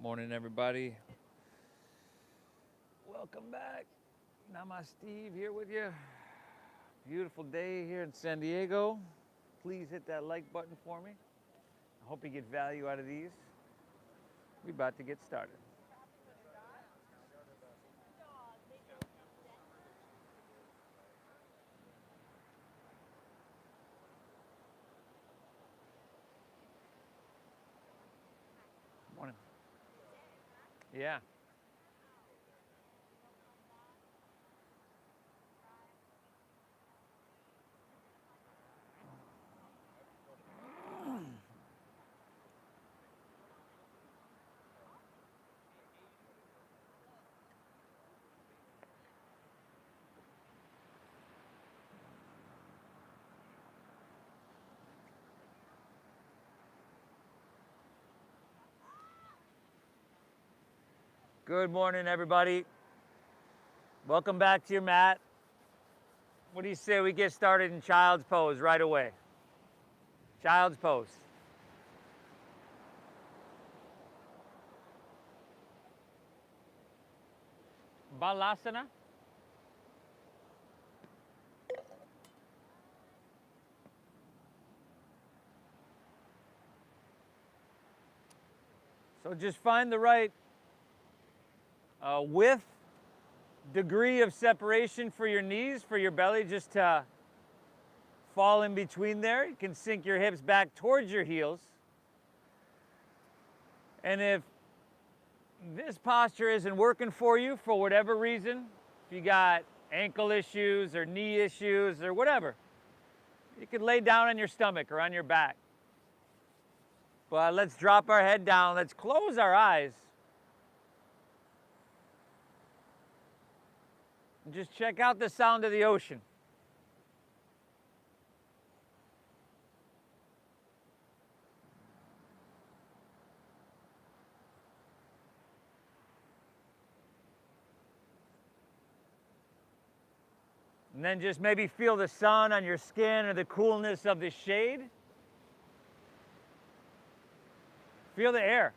Morning, everybody. Welcome back. Namaste here with you. Beautiful day here in San Diego. Please hit that like button for me. I hope you get value out of these. We're about to get started. Morning. Yeah. Good morning, everybody. Welcome back to your mat. What do you say we get started in child's pose right away? Child's pose. Balasana. So just find the right width, degree of separation for your knees, for your belly, just to fall in between there. You can sink your hips back towards your heels. And if this posture isn't working for you for whatever reason, if you got ankle issues or knee issues or whatever, you could lay down on your stomach or on your back. But let's drop our head down. Let's close our eyes. And just check out the sound of the ocean. And then just maybe feel the sun on your skin or the coolness of the shade. Feel the air.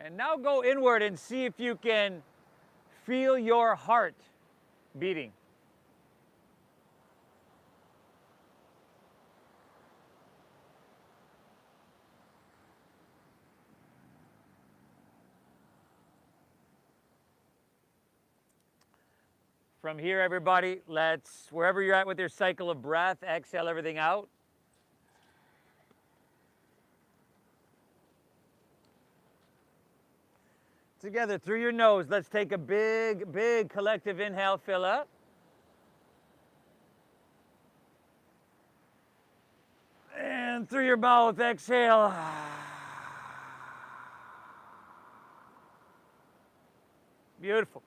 And now go inward and see if you can feel your heart beating. From here, everybody, let's, wherever you're at with your cycle of breath, exhale everything out. Together through your nose, let's take a big, big collective inhale, fill up. And through your mouth, exhale. Beautiful.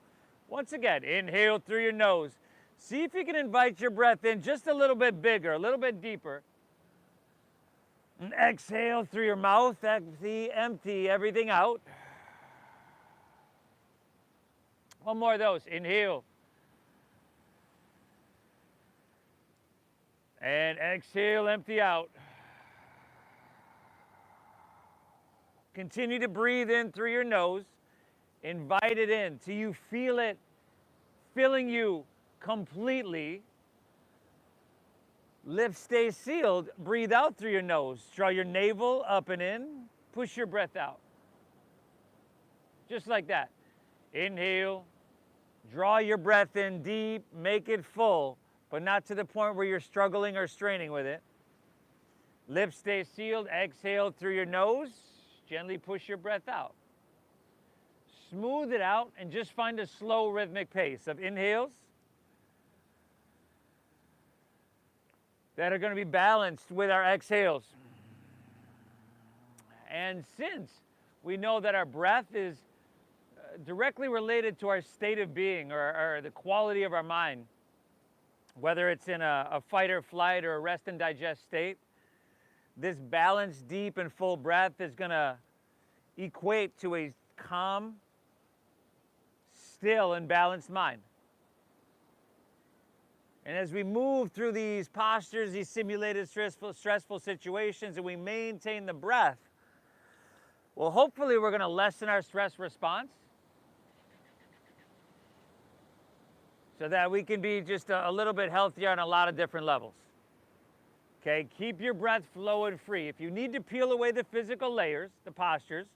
Once again, inhale through your nose. See if you can invite your breath in just a little bit bigger, a little bit deeper. And exhale through your mouth, empty everything out. One more of those. Inhale. And exhale, empty out. Continue to breathe in through your nose. Invite it in till you feel it filling you completely. Lips stay sealed. Breathe out through your nose. Draw your navel up and in. Push your breath out. Just like that. Inhale. Draw your breath in deep. Make it full, but not to the point where you're struggling or straining with it. Lips stay sealed. Exhale through your nose. Gently push your breath out. Smooth it out and just find a slow rhythmic pace of inhales that are going to be balanced with our exhales. And since we know that our breath is directly related to our state of being or the quality of our mind, whether it's in a fight or flight or a rest and digest state, this balanced, deep, and full breath is going to equate to a calm, still, and balanced mind. And as we move through these postures, these simulated stressful situations, and we maintain the breath, well, hopefully we're going to lessen our stress response so that we can be just a little bit healthier on a lot of different levels. Okay, keep your breath flowing free. If you need to peel away the physical layers, the postures,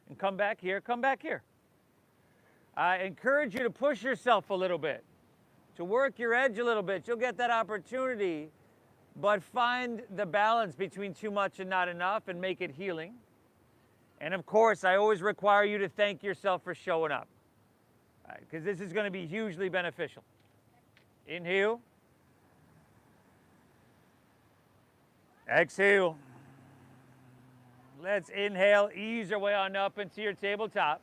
and come back here, come back here. I encourage you to push yourself a little bit, to work your edge a little bit. You'll get that opportunity, but find the balance between too much and not enough and make it healing. And of course, I always require you to thank yourself for showing up, because this is going to be hugely beneficial. Inhale. Exhale. Let's inhale, ease our way on up into your tabletop.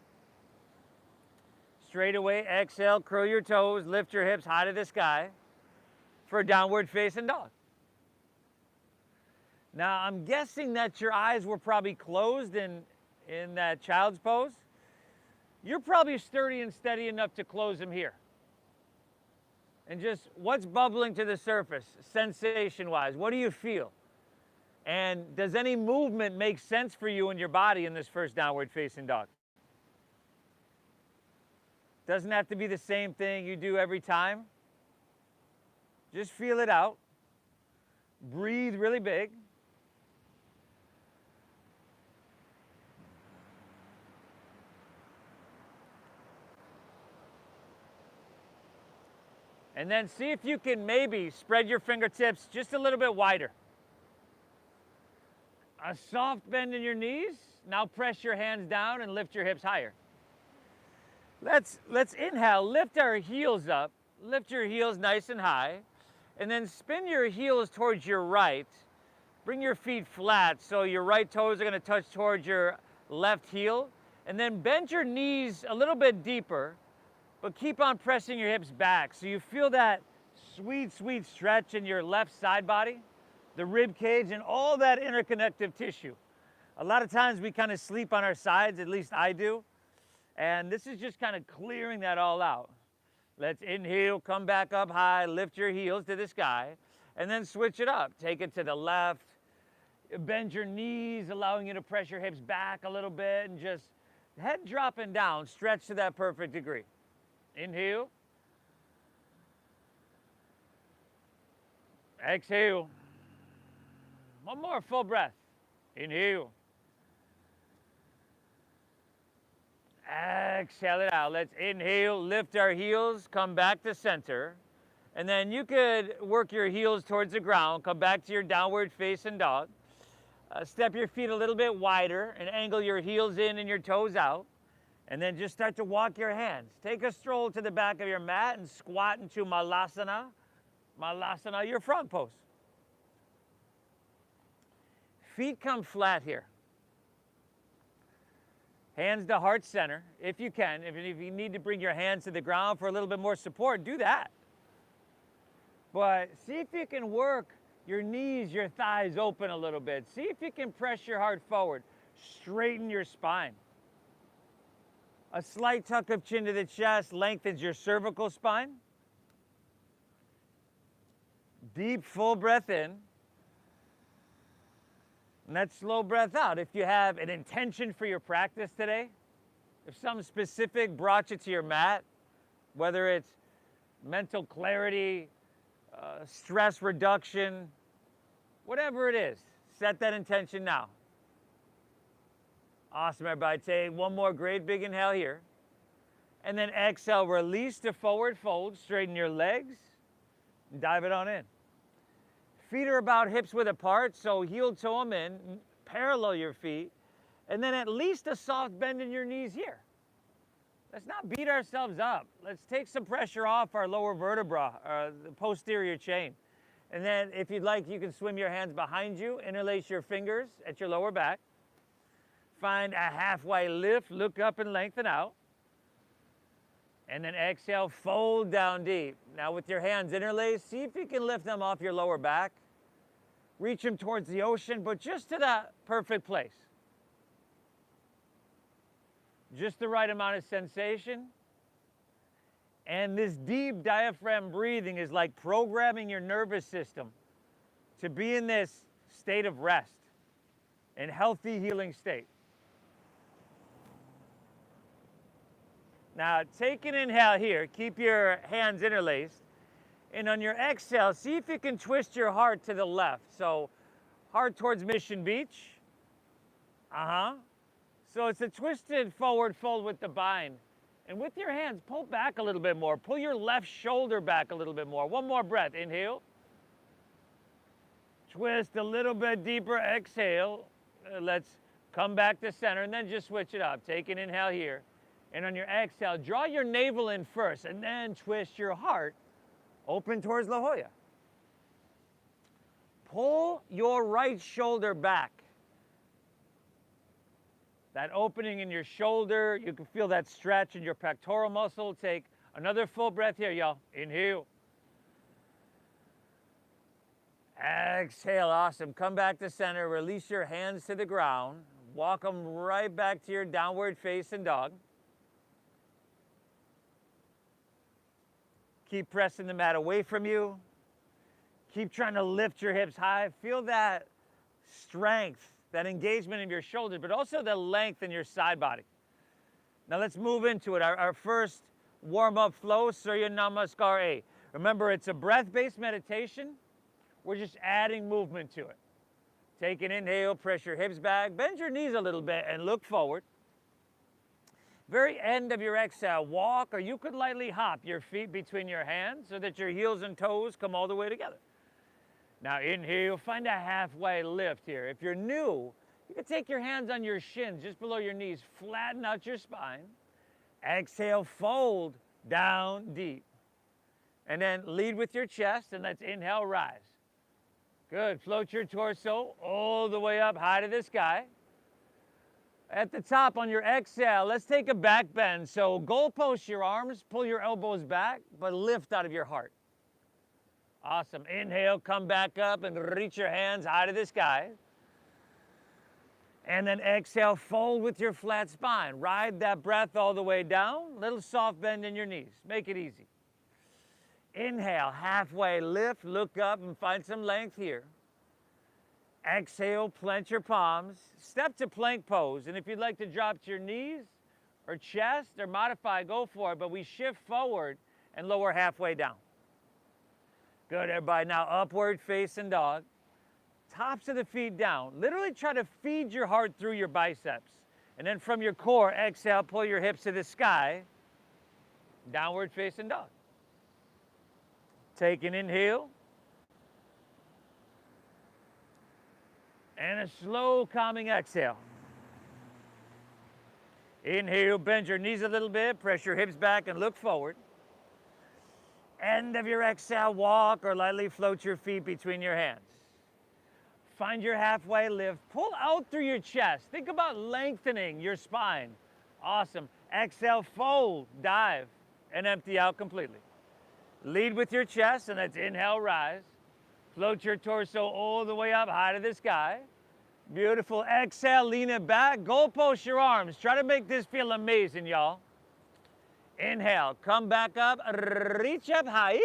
Straight away, exhale, curl your toes, lift your hips high to the sky for a downward facing dog. Now, I'm guessing that your eyes were probably closed in that child's pose. You're probably sturdy and steady enough to close them here. And just what's bubbling to the surface, sensation-wise? What do you feel? And does any movement make sense for you in your body in this first downward facing dog? Doesn't have to be the same thing you do every time. Just feel it out. Breathe really big. And then see if you can maybe spread your fingertips just a little bit wider. A soft bend in your knees. Now press your hands down and lift your hips higher. Let's inhale, lift our heels up. Lift your heels nice and high. And then spin your heels towards your right. Bring your feet flat so your right toes are going to touch towards your left heel. And then bend your knees a little bit deeper, but keep on pressing your hips back so you feel that sweet, sweet stretch in your left side body, the rib cage, and all that interconnective tissue. A lot of times we kind of sleep on our sides, at least I do. And this is just kind of clearing that all out. Let's inhale, come back up high, lift your heels to the sky, and then switch it up. Take it to the left, bend your knees, allowing you to press your hips back a little bit, and just head dropping down, stretch to that perfect degree. Inhale. Exhale. One more full breath. Inhale. Exhale it out. Let's inhale, lift our heels, come back to center. And then you could work your heels towards the ground, come back to your downward facing dog. Step your feet a little bit wider and angle your heels in and your toes out. And then just start to walk your hands. Take a stroll to the back of your mat and squat into Malasana. Malasana, your frog pose. Feet come flat here. Hands to heart center, if you can. If you need to bring your hands to the ground for a little bit more support, do that. But see if you can work your knees, your thighs open a little bit. See if you can press your heart forward. Straighten your spine. A slight tuck of chin to the chest lengthens your cervical spine. Deep, full breath in. And that slow breath out. If you have an intention for your practice today, if something specific brought you to your mat, whether it's mental clarity, stress reduction, whatever it is, set that intention now. Awesome, everybody. Take one more great big inhale here. And then exhale, release to forward fold, straighten your legs, and dive it on in. Feet are about hips width apart, so heel toe them in, parallel your feet, and then at least a soft bend in your knees here. Let's not beat ourselves up. Let's take some pressure off our lower vertebra, the posterior chain. And then if you'd like, you can swim your hands behind you, interlace your fingers at your lower back. Find a halfway lift, look up and lengthen out. And then exhale, fold down deep. Now with your hands interlaced, see if you can lift them off your lower back. Reach them towards the ocean, but just to that perfect place. Just the right amount of sensation. And this deep diaphragm breathing is like programming your nervous system to be in this state of rest and healthy healing state. Now, take an inhale here. Keep your hands interlaced. And on your exhale, see if you can twist your heart to the left. So, heart towards Mission Beach. So it's a twisted forward fold with the bind. And with your hands, pull back a little bit more. Pull your left shoulder back a little bit more. One more breath. Inhale. Twist a little bit deeper. Exhale. Let's come back to center and then just switch it up. Take an inhale here. And on your exhale, draw your navel in first and then twist your heart open towards La Jolla. Pull your right shoulder back. That opening in your shoulder, you can feel that stretch in your pectoral muscle. Take another full breath here, y'all. Inhale. Exhale, awesome. Come back to center, release your hands to the ground. Walk them right back to your downward facing dog. Keep pressing the mat away from you. Keep trying to lift your hips high. Feel that strength, that engagement in your shoulders, but also the length in your side body. Now let's move into it. Our first warm-up flow, Surya Namaskar A. Remember, it's a breath-based meditation. We're just adding movement to it. Take an inhale, press your hips back, bend your knees a little bit, and look forward. Very end of your exhale, walk, or you could lightly hop your feet between your hands so that your heels and toes come all the way together. Now inhale, find a halfway lift here. If you're new, you can take your hands on your shins, just below your knees, flatten out your spine. Exhale, fold down deep. And then lead with your chest, and let's inhale, rise. Good, float your torso all the way up high to the sky. At the top on your exhale, let's take a back bend. So goalpost your arms, pull your elbows back, but lift out of your heart. Awesome. Inhale, come back up and reach your hands high to the sky. And then exhale, fold with your flat spine. Ride that breath all the way down. Little soft bend in your knees. Make it easy. Inhale, halfway lift, look up and find some length here. Exhale, plant your palms. Step to plank pose. And if you'd like to drop to your knees or chest or modify, go for it. But we shift forward and lower halfway down. Good, everybody. Now upward facing dog. Tops of the feet down. Literally try to feed your heart through your biceps. And then from your core, exhale, pull your hips to the sky. Downward facing dog. Take an inhale. And a slow, calming exhale. Inhale, bend your knees a little bit, press your hips back and look forward. End of your exhale, walk or lightly float your feet between your hands. Find your halfway lift. Pull out through your chest. Think about lengthening your spine. Awesome. Exhale, fold, dive, and empty out completely. Lead with your chest, and let's inhale, rise. Float your torso all the way up high to the sky. Beautiful. Exhale, lean it back. Goalpost your arms. Try to make this feel amazing, y'all. Inhale, come back up, reach up high.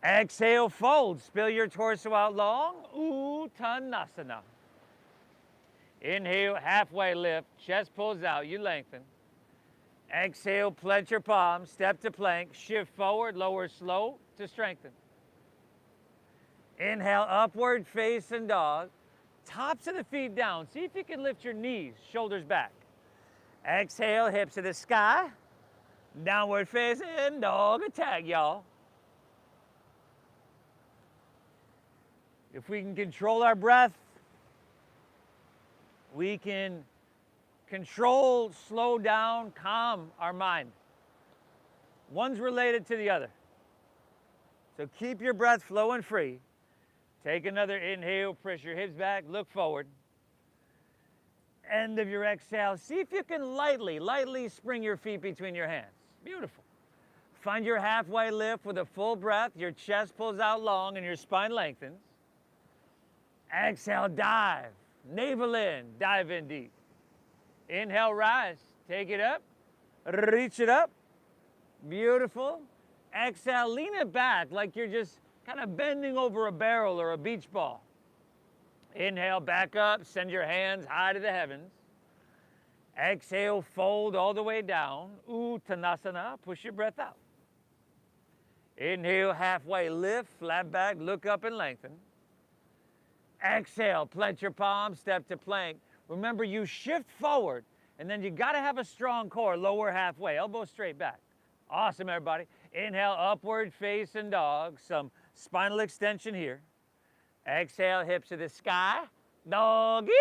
Exhale, fold. Spill your torso out long. Uttanasana. Inhale, halfway lift. Chest pulls out. You lengthen. Exhale, plant your palms. Step to plank. Shift forward, lower slow to strengthen. Inhale, upward facing dog. Tops of the feet down. See if you can lift your knees, shoulders back. Exhale, hips to the sky. Downward facing dog attack, y'all. If we can control our breath, we can control, slow down, calm our mind. One's related to the other. So keep your breath flowing free. Take another inhale, press your hips back, look forward. End of your exhale. See if you can lightly spring your feet between your hands. Beautiful. Find your halfway lift with a full breath. Your chest pulls out long and your spine lengthens. Exhale, dive. Navel in, dive in deep. Inhale, rise. Take it up. Reach it up. Beautiful. Exhale, lean it back like you're just kind of bending over a barrel or a beach ball. Inhale, back up, send your hands high to the heavens. Exhale, fold all the way down. Uttanasana, push your breath out. Inhale, halfway lift, flat back, look up and lengthen. Exhale, plant your palms, step to plank. Remember, you shift forward, and then you gotta have a strong core, lower halfway, elbow straight back. Awesome, everybody. Inhale, upward facing dog, some spinal extension here. Exhale, hips to the sky, doggy.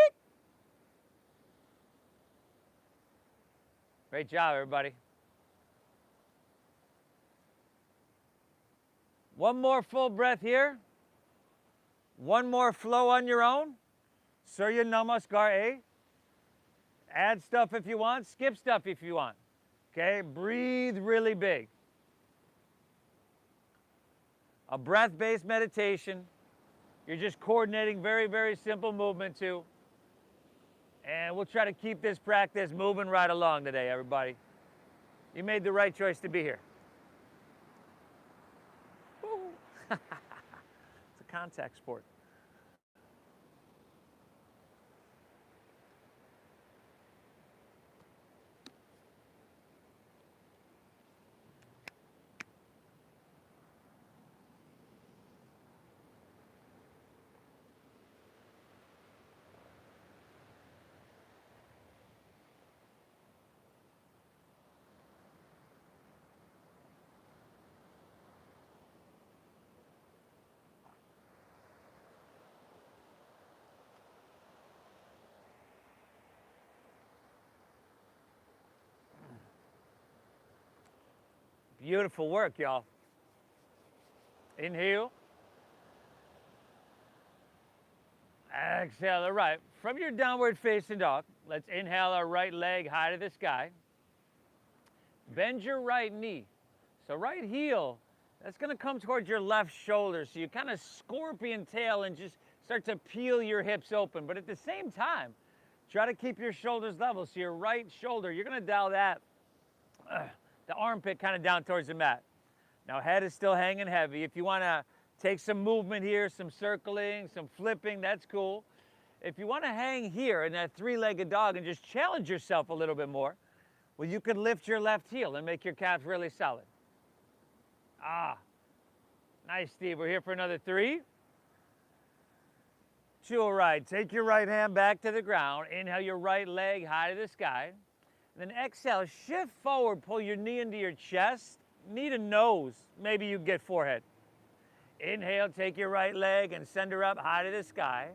Great job, everybody. One more full breath here. One more flow on your own. Surya Namaskar A. Add stuff if you want, skip stuff if you want. Okay, breathe really big. A breath-based meditation. You're just coordinating very, very simple movement too. And we'll try to keep this practice moving right along today, everybody. You made the right choice to be here. It's a contact sport. Beautiful work, y'all. Inhale. Exhale, all right. From your downward facing dog, let's inhale our right leg high to the sky. Bend your right knee. So right heel, that's gonna come towards your left shoulder. So you kind of scorpion tail and just start to peel your hips open. But at the same time, try to keep your shoulders level. So your right shoulder, you're gonna dial that, the armpit kind of down towards the mat. Now head is still hanging heavy. If you wanna take some movement here, some circling, some flipping, that's cool. If you wanna hang here in that three-legged dog and just challenge yourself a little bit more, well, you could lift your left heel and make your calves really solid. Nice, Steve. We're here for another 3, 2, all right. Take your right hand back to the ground. Inhale your right leg high to the sky. And then exhale, shift forward, pull your knee into your chest, knee to nose. Maybe you get forehead. Inhale, take your right leg and send her up high to the sky.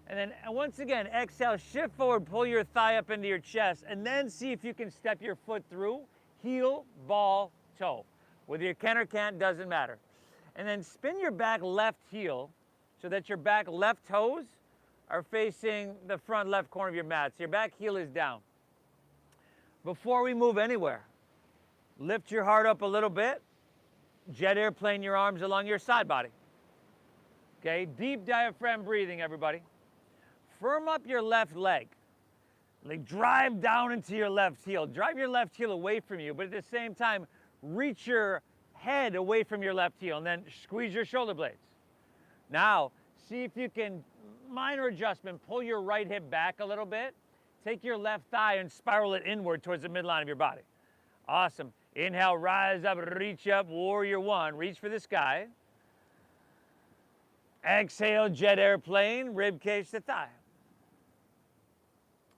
And then once again, exhale, shift forward, pull your thigh up into your chest, and then see if you can step your foot through, heel, ball, toe. Whether you can or can't, doesn't matter. And then spin your back left heel so that your back left toes are facing the front left corner of your mat. So your back heel is down. Before we move anywhere, lift your heart up a little bit. Jet airplane your arms along your side body. Okay, deep diaphragm breathing, everybody. Firm up your left leg. Like drive down into your left heel. Drive your left heel away from you, but at the same time, reach your head away from your left heel and then squeeze your shoulder blades. Now, see if you can, minor adjustment, pull your right hip back a little bit. Take your left thigh and spiral it inward towards the midline of your body. Awesome. Inhale, rise up, reach up, warrior 1. Reach for the sky. Exhale, jet airplane, rib cage to thigh.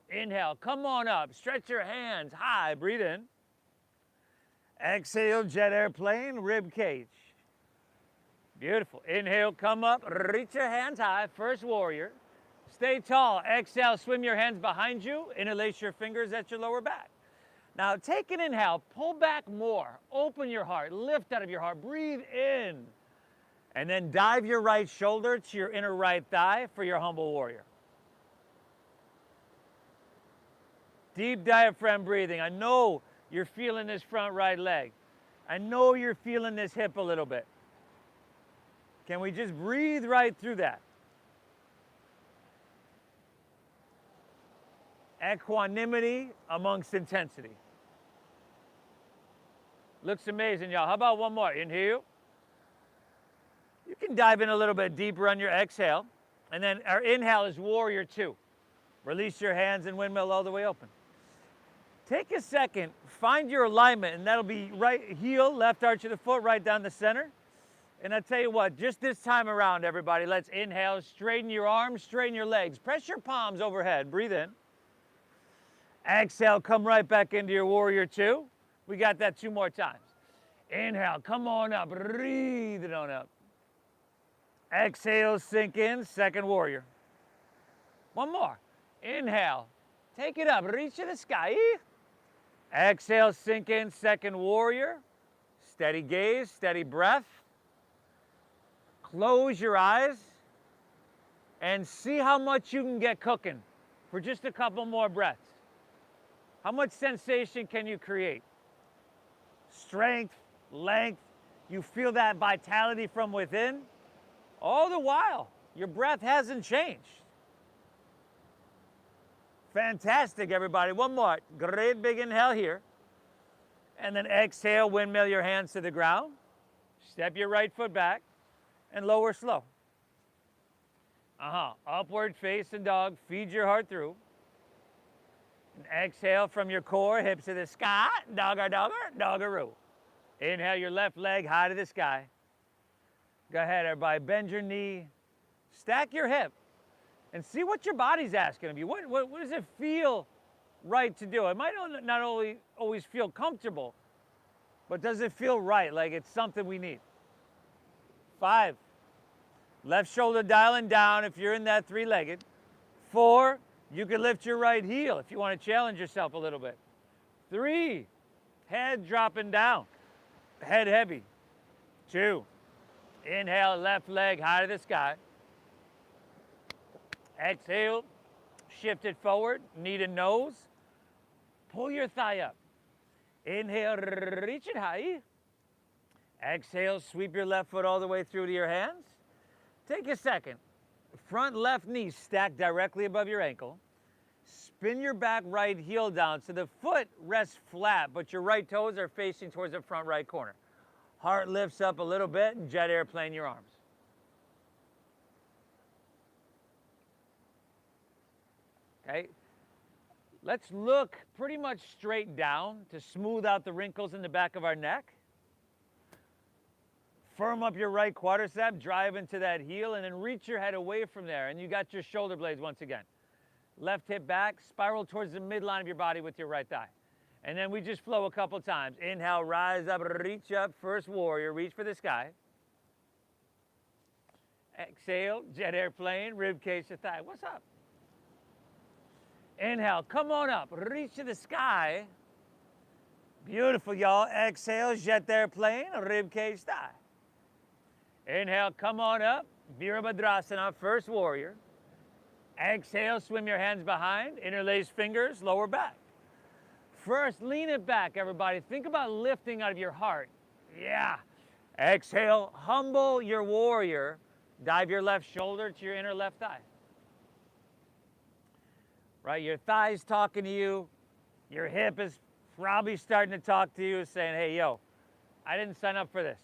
Inhale, come on up, stretch your hands high, breathe in. Exhale, jet airplane, rib cage. Beautiful. Inhale, come up, reach your hands high, first warrior. Stay tall. Exhale, swim your hands behind you, interlace your fingers at your lower back. Now take an inhale, pull back more, open your heart, lift out of your heart, breathe in. And then dive your right shoulder to your inner right thigh for your humble warrior. Deep diaphragm breathing. I know you're feeling this front right leg. I know you're feeling this hip a little bit. Can we just breathe right through that? Equanimity amongst intensity. Looks amazing, y'all. How about one more? Inhale. You can dive in a little bit deeper on your exhale. And then our inhale is warrior two. Release your hands and windmill all the way open. Take a second, find your alignment, and that'll be right heel, left arch of the foot, right down the center. And I tell you what, just this time around, everybody, let's inhale, straighten your arms, straighten your legs. Press your palms overhead, breathe in. Exhale, come right back into your warrior two. We got that 2 more times. Inhale, come on up, breathe it on up. Exhale, sink in, second warrior. One more. Inhale, take it up, reach to the sky. Exhale, sink in, second warrior. Steady gaze, steady breath. Close your eyes and see how much you can get cooking for just a couple more breaths. How much sensation can you create? Strength, length, you feel that vitality from within. All the while, your breath hasn't changed. Fantastic, everybody. One more. Great big inhale here. And then exhale, windmill your hands to the ground. Step your right foot back and lower slow. Upward facing dog. Feed your heart through. And exhale from your core, hips to the sky. Dogger, dogger, doggeroo. Inhale your left leg high to the sky. Go ahead, everybody. Bend your knee. Stack your hip. And see what your body's asking of you. What does it feel right to do? It might not only always feel comfortable, but does it feel right, like it's something we need? 5, left shoulder dialing down if you're in that 3-legged. 4, you can lift your right heel if you want to challenge yourself a little bit. 3, head dropping down, head heavy. 2, inhale, left leg high to the sky. Exhale, shift it forward, knee to nose. Pull your thigh up. Inhale, reach it high. Exhale, sweep your left foot all the way through to your hands. Take a second. Front left knee stacked directly above your ankle. Spin your back right heel down so the foot rests flat, but your right toes are facing towards the front right corner. Heart lifts up a little bit and jet airplane your arms. Okay, let's look pretty much straight down to smooth out the wrinkles in the back of our neck. Firm up your right quadricep, drive into that heel, and then reach your head away from there. And you got your shoulder blades once again. Left hip back, spiral towards the midline of your body with your right thigh. And then we just flow a couple times. Inhale, rise up, reach up, first warrior, reach for the sky. Exhale, jet airplane, rib cage to thigh. What's up? Inhale, come on up, reach to the sky. Beautiful, y'all. Exhale, jet airplane, rib cage thigh. Inhale, come on up, Virabhadrasana, first warrior. Exhale, swim your hands behind, interlace fingers, lower back. First, lean it back, everybody. Think about lifting out of your heart. Yeah. Exhale, humble your warrior. Dive your left shoulder to your inner left thigh. Right, your thigh's talking to you. Your hip is probably starting to talk to you, saying, hey, yo, I didn't sign up for this.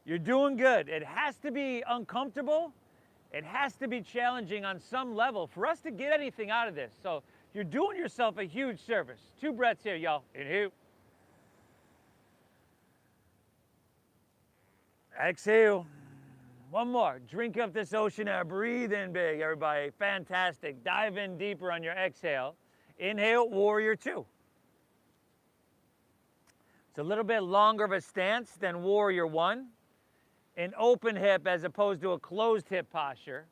You're doing good. It has to be uncomfortable. It has to be challenging on some level for us to get anything out of this. So you're doing yourself a huge service. 2 breaths here, y'all. Inhale. Exhale. One more. Drink up this ocean air. Breathe in big, everybody. Fantastic. Dive in deeper on your exhale. Inhale, warrior 2. It's a little bit longer of a stance than warrior 1. An open hip as opposed to a closed hip posture.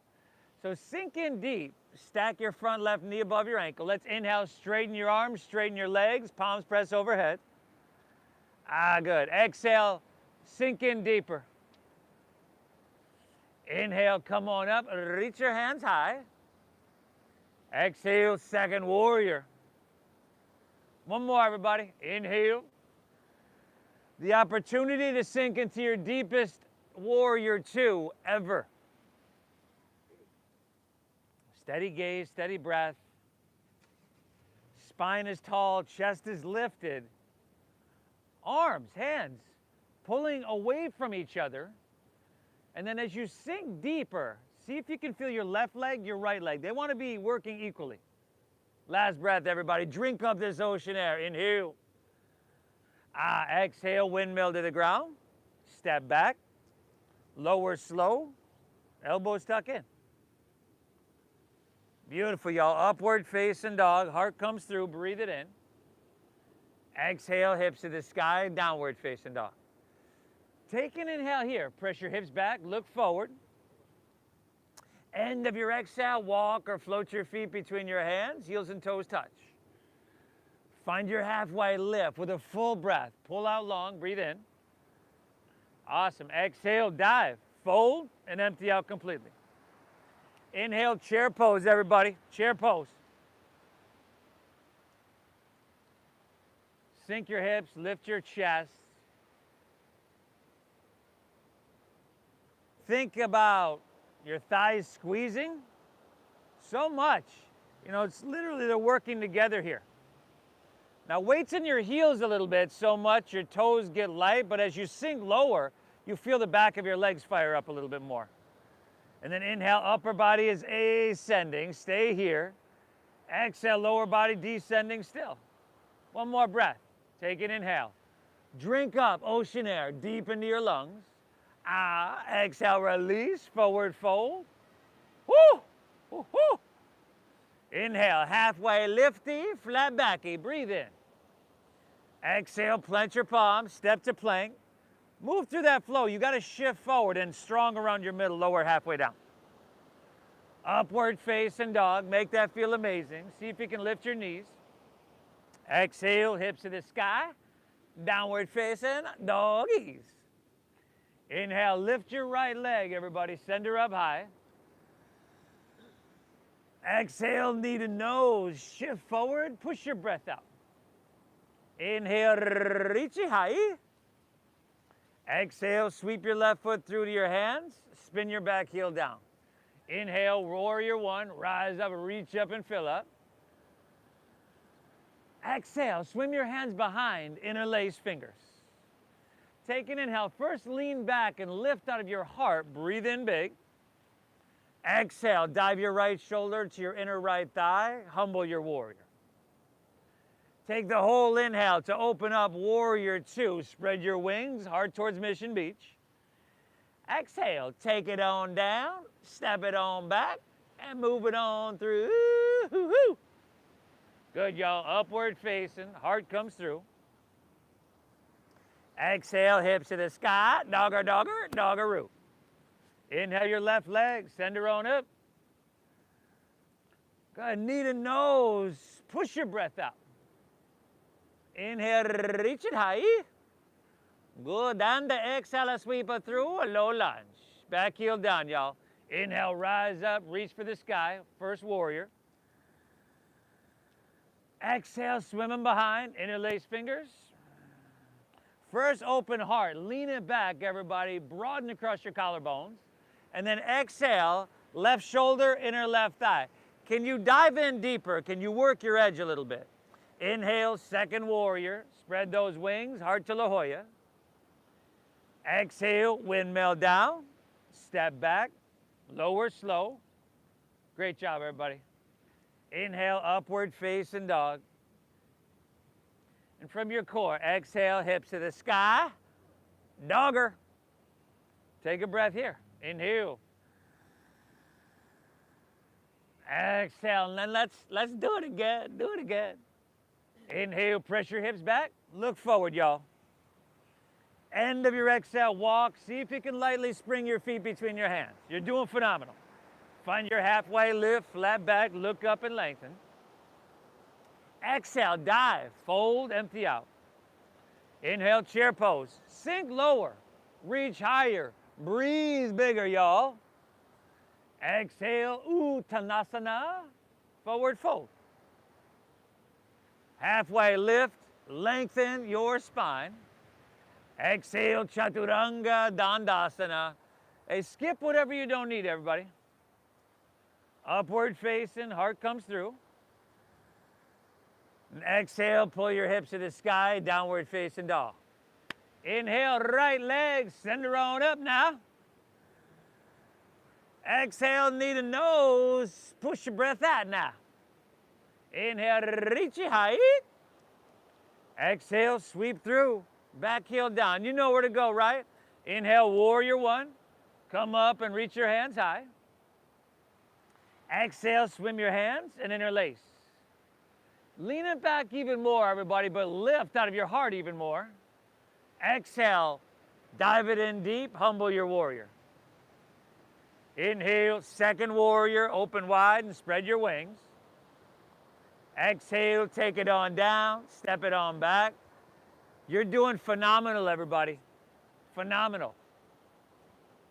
So sink in deep. Stack your front left knee above your ankle. Let's inhale, straighten your arms, straighten your legs, palms press overhead. Good. Exhale, sink in deeper. Inhale, come on up, reach your hands high. Exhale, second warrior. One more, everybody. Inhale. The opportunity to sink into your deepest warrior 2 ever. Steady gaze, steady breath. Spine is tall, chest is lifted. Arms, hands, pulling away from each other. And then as you sink deeper, see if you can feel your left leg, your right leg. They want to be working equally. Last breath, everybody. Drink up this ocean air. Inhale. Exhale, windmill to the ground. Step back. Lower slow. Elbows tuck in. Beautiful, y'all. Upward facing dog. Heart comes through. Breathe it in. Exhale, hips to the sky. Downward facing dog. Take an inhale here. Press your hips back. Look forward. End of your exhale, walk or float your feet between your hands. Heels and toes touch. Find your halfway lift with a full breath. Pull out long. Breathe in. Awesome. Exhale, dive. Fold and empty out completely. Inhale, chair pose, everybody. Chair pose. Sink your hips, lift your chest. Think about your thighs squeezing so much. You know, it's literally they're working together here. Now, weights in your heels a little bit so much your toes get light, but as you sink lower, you feel the back of your legs fire up a little bit more. And then inhale, upper body is ascending. Stay here. Exhale, lower body descending still. One more breath. Take an inhale. Drink up ocean air deep into your lungs. Exhale, release, forward fold. Woo! Woo, woo. Inhale, halfway lifty, flat backy. Breathe in. Exhale, plant your palms, step to plank. Move through that flow. You got to shift forward and strong around your middle, lower halfway down. Upward facing dog. Make that feel amazing. See if you can lift your knees. Exhale, hips to the sky. Downward facing doggies. Inhale, lift your right leg, everybody. Send her up high. Exhale, knee to nose. Shift forward. Push your breath out. Inhale, reach it high. Exhale, sweep your left foot through to your hands. Spin your back heel down. Inhale, warrior one. Rise up, reach up and fill up. Exhale, swim your hands behind, interlace fingers. Take an inhale. First, lean back and lift out of your heart. Breathe in big. Exhale, dive your right shoulder to your inner right thigh. Humble your warrior. Take the whole inhale to open up warrior two. Spread your wings, heart towards Mission Beach. Exhale, take it on down, step it on back, and move it on through. Good, y'all. Upward facing, heart comes through. Exhale, hips to the sky, dogger, dogger, doggeroo. Inhale your left leg, send her on up. Good, knee to nose, push your breath out. Inhale, reach it high. Good, and the exhale, sweep it through, a low lunge. Back heel down, y'all. Inhale, rise up, reach for the sky, first warrior. Exhale, swimming behind, interlace fingers. First, open heart, lean it back, everybody, broaden across your collarbones. And then exhale, left shoulder, inner left thigh. Can you dive in deeper? Can you work your edge a little bit? Inhale, second warrior. Spread those wings, heart to La Jolla. Exhale, windmill down. Step back, lower slow. Great job, everybody. Inhale, upward facing dog. And from your core, exhale, hips to the sky. Dogger. Take a breath here. Inhale. Exhale, and then let's do it again. Do it again. Inhale, press your hips back. Look forward, y'all. End of your exhale, walk. See if you can lightly spring your feet between your hands. You're doing phenomenal. Find your halfway lift, flat back, look up and lengthen. Exhale, dive, fold, empty out. Inhale, chair pose. Sink lower, reach higher, breathe bigger, y'all. Exhale, Uttanasana, forward fold. Halfway lift, lengthen your spine. Exhale, Chaturanga Dandasana. Hey, skip whatever you don't need, everybody. Upward facing, heart comes through. And exhale, pull your hips to the sky, downward facing dog. Inhale, right leg, send her on up now. Exhale, knee to nose, push your breath out now. Inhale, reach your height. Exhale, sweep through, back heel down. You know where to go, right? Inhale, warrior one. Come up and reach your hands high. Exhale, swim your hands and interlace. Lean it back even more, everybody, but lift out of your heart even more. Exhale, dive it in deep, humble your warrior. Inhale, second warrior, open wide and spread your wings. Exhale, take it on down, step it on back. You're doing phenomenal, everybody. Phenomenal.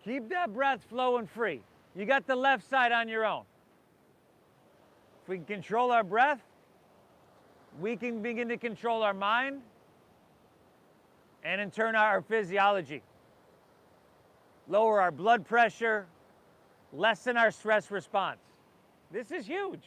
Keep that breath flowing free. You got the left side on your own. If we can control our breath, we can begin to control our mind and in turn our physiology. Lower our blood pressure, lessen our stress response. This is huge.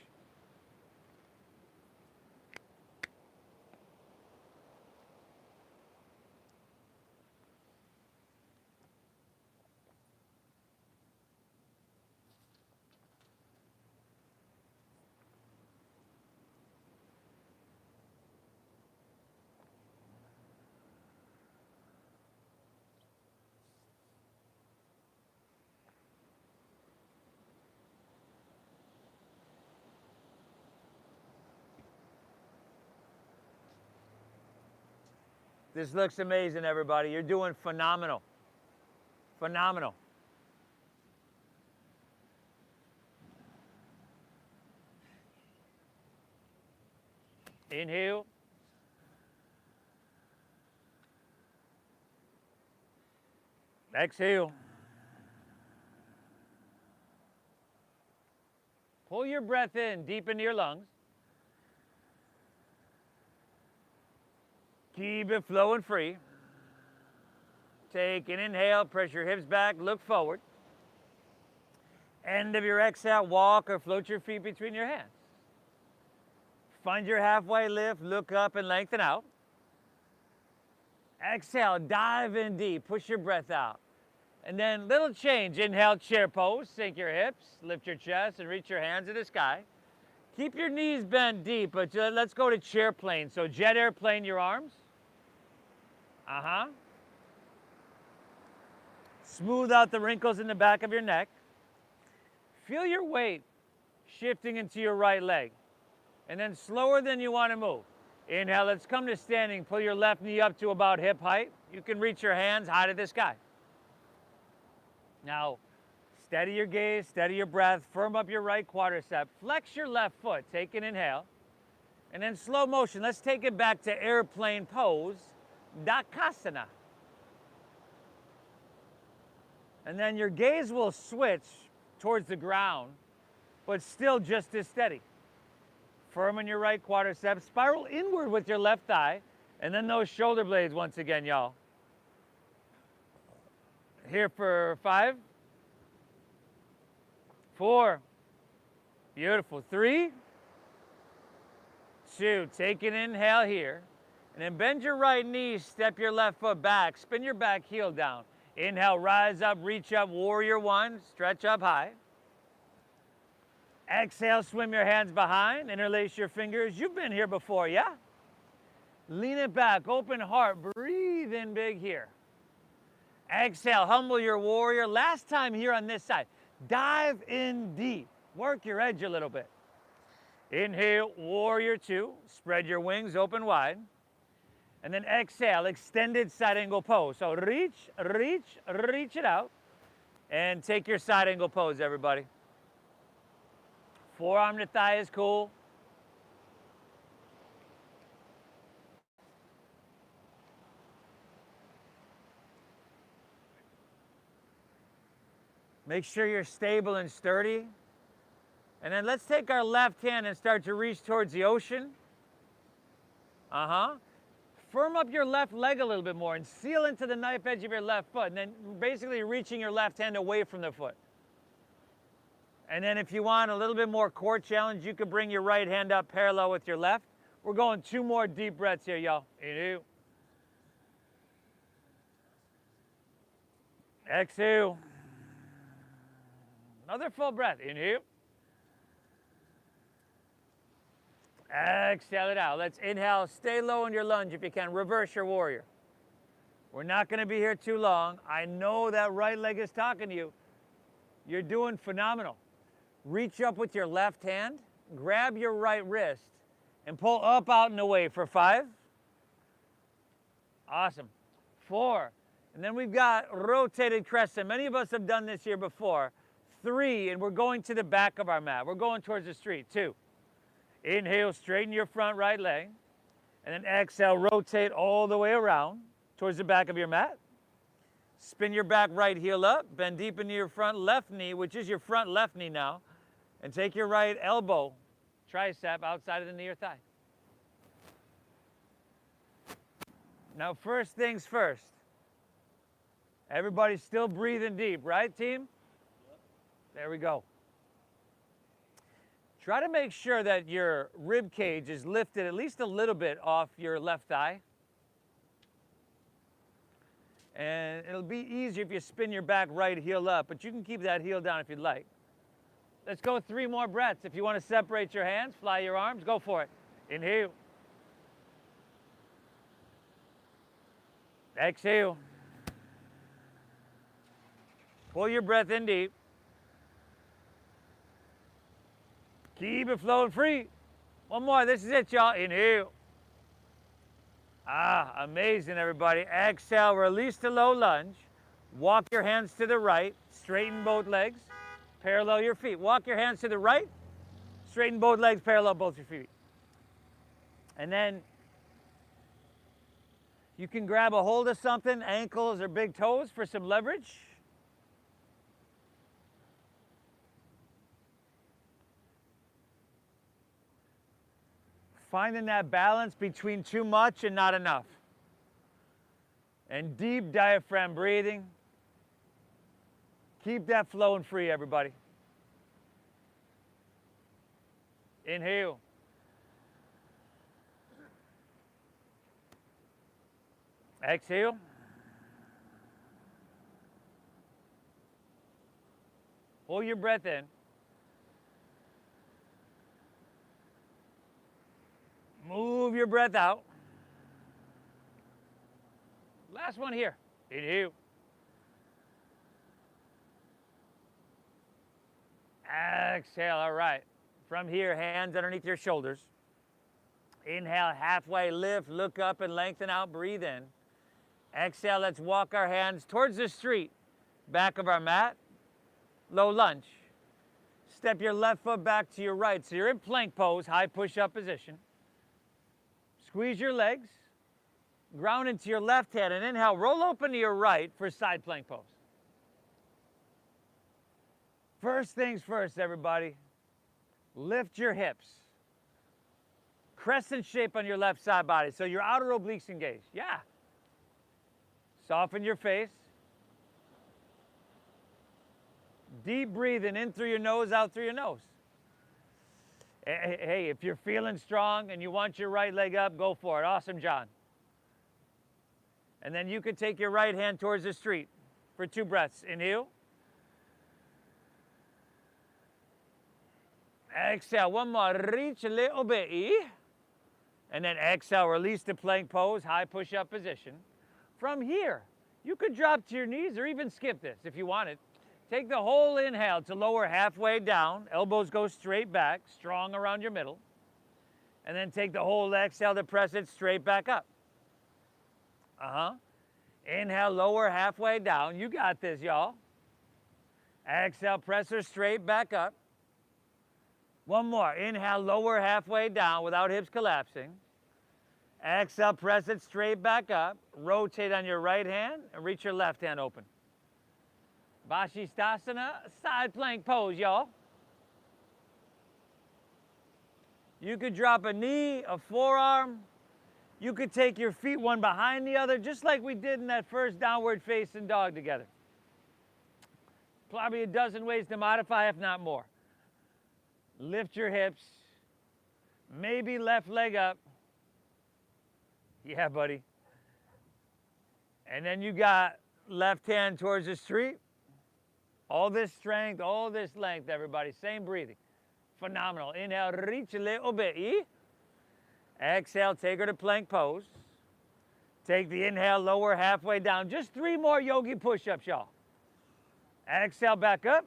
This looks amazing, everybody. You're doing phenomenal. Phenomenal. Inhale. Exhale. Pull your breath in deep into your lungs. Keep it flowing free. Take an inhale, press your hips back, look forward. End of your exhale, walk or float your feet between your hands. Find your halfway lift, look up and lengthen out. Exhale, dive in deep, push your breath out. And then little change, inhale, chair pose, sink your hips, lift your chest and reach your hands to the sky. Keep your knees bent deep, but let's go to chair plane. So jet airplane your arms. Smooth out the wrinkles in the back of your neck. Feel your weight shifting into your right leg. And then slower than you want to move. Inhale, let's come to standing. Pull your left knee up to about hip height. You can reach your hands high to the sky. Now, steady your gaze, steady your breath, firm up your right quadricep, flex your left foot, take an inhale, and then slow motion. Let's take it back to airplane pose, Dakasana. And then your gaze will switch towards the ground, but still just as steady. Firm in your right quadricep, spiral inward with your left thigh, and then those shoulder blades once again, y'all. Here for 5, 4, beautiful, 3, 2, take an inhale here, and then bend your right knee, step your left foot back, spin your back heel down. Inhale, rise up, reach up, warrior one, stretch up high. Exhale, swim your hands behind, interlace your fingers. You've been here before, yeah? Lean it back, open heart, breathe in big here. Exhale, humble your warrior. Last time here on this side. Dive in deep. Work your edge a little bit. Inhale, warrior two. Spread your wings open wide. And then exhale, extended side angle pose. So reach, reach, reach it out. And take your side angle pose, everybody. Forearm to thigh is cool. Make sure you're stable and sturdy. And then let's take our left hand and start to reach towards the ocean. Firm up your left leg a little bit more and seal into the knife edge of your left foot. And then basically reaching your left hand away from the foot. And then if you want a little bit more core challenge, you can bring your right hand up parallel with your left. We're going 2 more deep breaths here, y'all. Inhale. Exhale. Another full breath. Inhale. Exhale it out. Let's inhale. Stay low in your lunge if you can. Reverse your warrior. We're not going to be here too long. I know that right leg is talking to you. You're doing phenomenal. Reach up with your left hand, grab your right wrist, and pull up, out, and away for 5. Awesome. 4. And then we've got rotated crescent. Many of us have done this here before. 3, and we're going to the back of our mat. We're going towards the street. 2. Inhale, straighten your front right leg. And then exhale, rotate all the way around towards the back of your mat. Spin your back right heel up. Bend deep into your front left knee, which is your front left knee now. And take your right elbow, tricep, outside of the knee or thigh. Now, first things first. Everybody's still breathing deep, right, team? Yep. There we go. Try to make sure that your rib cage is lifted at least a little bit off your left thigh. And it'll be easier if you spin your back right heel up, but you can keep that heel down if you'd like. Let's go 3 more breaths. If you want to separate your hands, fly your arms, go for it. Inhale. Exhale. Pull your breath in deep. Keep it flowing free. One more. This is it, y'all. Inhale. Amazing, everybody. Exhale. Release to low lunge. Walk your hands to the right. Straighten both legs. Parallel your feet. Walk your hands to the right. Straighten both legs. Parallel both your feet. And then you can grab a hold of something, ankles or big toes, for some leverage. Finding that balance between too much and not enough. And deep diaphragm breathing. Keep that flowing free, everybody. Inhale. Exhale. Pull your breath in. Move your breath out. Last one here. Inhale. Exhale. All right. From here, hands underneath your shoulders. Inhale, halfway lift, look up and lengthen out, breathe in. Exhale, let's walk our hands towards the street, back of our mat, low lunge. Step your left foot back to your right. So you're in plank pose, high push-up position. Squeeze your legs, ground into your left hand, and inhale, roll open to your right for side plank pose. First things first, everybody. Lift your hips. Crescent shape on your left side body, so your outer obliques engaged. Yeah. Soften your face. Deep breathing in through your nose, out through your nose. Hey, if you're feeling strong and you want your right leg up, go for it. Awesome, John. And then you could take your right hand towards the street for 2 breaths. Inhale. Exhale. One more. Reach a little bit. And then exhale. Release to plank pose, high push-up position. From here, you could drop to your knees or even skip this if you wanted. Take the whole inhale to lower halfway down. Elbows go straight back, strong around your middle. And then take the whole exhale to press it straight back up. Inhale, lower halfway down. You got this, y'all. Exhale, press her straight back up. One more. Inhale, lower halfway down without hips collapsing. Exhale, press it straight back up. Rotate on your right hand and reach your left hand open. Vashisthasana, side plank pose, y'all. You could drop a knee, a forearm. You could take your feet one behind the other, just like we did in that first downward facing dog together. Probably a dozen ways to modify, if not more. Lift your hips. Maybe left leg up. Yeah, buddy. And then you got left hand towards the street. All this strength, all this length, everybody. Same breathing. Phenomenal. Inhale, reach a little bit. Exhale, take her to plank pose. Take the inhale, lower halfway down. Just 3 more yogi push-ups, y'all. Exhale, back up.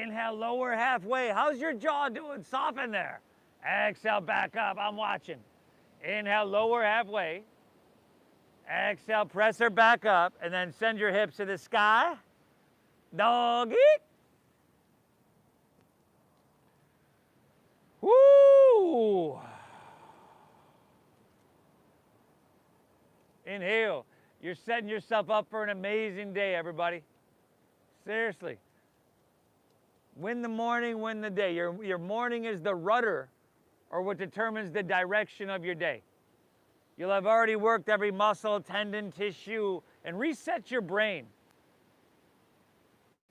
Inhale, lower halfway. How's your jaw doing? Soften there. Exhale, back up. I'm watching. Inhale, lower halfway. Exhale, press her back up, and then send your hips to the sky. Doggy. Woo! Inhale. You're setting yourself up for an amazing day, everybody. Seriously. Win the morning, win the day. Your morning is the rudder, or what determines the direction of your day. You'll have already worked every muscle, tendon, tissue, and reset your brain.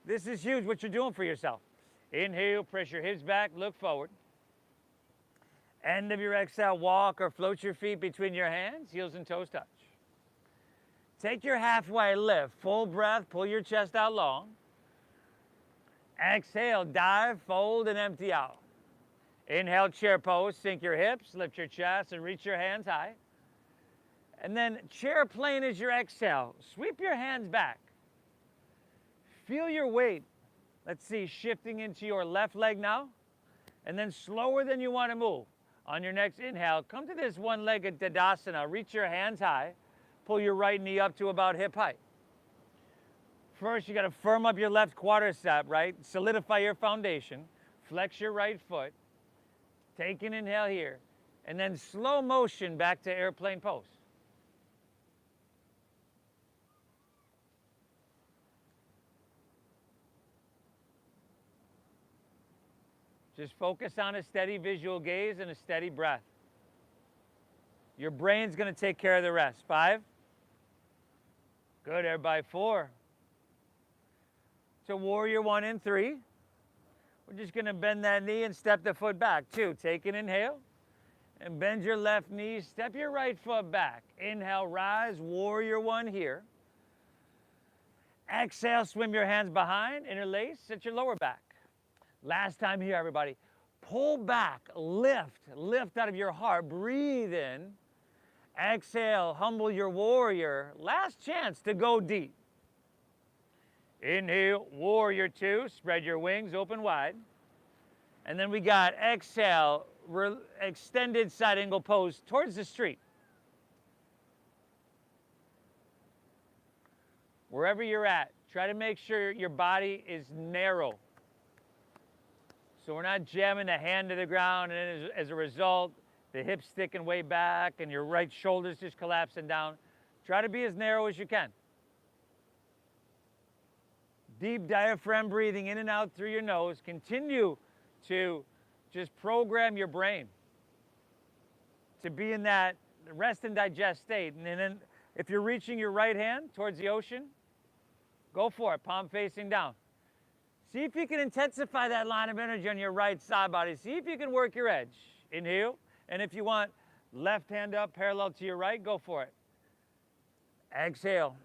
This is huge, what you're doing for yourself. Inhale, press your hips back, look forward. End of your exhale, walk or float your feet between your hands, heels and toes touch. Take your halfway lift, full breath, pull your chest out long. Exhale, dive, fold, and empty out. Inhale, chair pose, sink your hips, lift your chest, and reach your hands high. And then chair plane is your exhale. Sweep your hands back. Feel your weight, let's see, shifting into your left leg now. And then slower than you want to move. On your next inhale, come to this one-legged Tadasana. Reach your hands high. Pull your right knee up to about hip height. First, you got to firm up your left quadricep, right? Solidify your foundation. Flex your right foot. Take an inhale here. And then slow motion back to airplane pose. Just focus on a steady visual gaze and a steady breath. Your brain's going to take care of the rest. 5. Good, everybody. 4. So warrior 1 and 3. We're just going to bend that knee and step the foot back. 2, take an inhale and bend your left knee. Step your right foot back. Inhale, rise, warrior 1 here. Exhale, swim your hands behind, interlace, sit your lower back. Last time here, everybody. Pull back, lift out of your heart, breathe in. Exhale, humble your warrior. Last chance to go deep. Inhale, warrior 2, spread your wings, open wide. And then we got exhale, extended side angle pose towards the street. Wherever you're at, try to make sure your body is narrow. So we're not jamming the hand to the ground, and as a result, the hips sticking way back and your right shoulder's just collapsing down. Try to be as narrow as you can. Deep diaphragm breathing in and out through your nose. Continue to just program your brain to be in that rest and digest state. And then if you're reaching your right hand towards the ocean, go for it, palm facing down. See if you can intensify that line of energy on your right side body. See if you can work your edge. Inhale. And if you want left hand up parallel to your right, go for it. Exhale.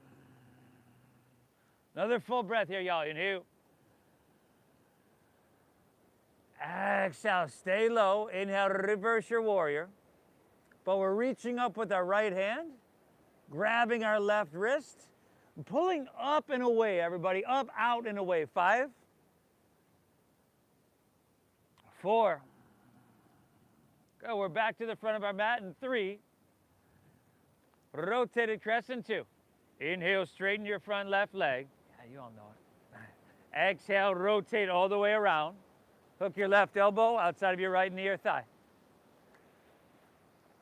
Another full breath here, y'all. Inhale. Exhale. Stay low. Inhale. Reverse your warrior. But we're reaching up with our right hand, grabbing our left wrist, pulling up and away, everybody. Up, out, and away. 5. 4. Good, we're back to the front of our mat in 3. Rotated crescent 2. Inhale, straighten your front left leg. Yeah, you all know it. Exhale, rotate all the way around. Hook your left elbow outside of your right knee or thigh.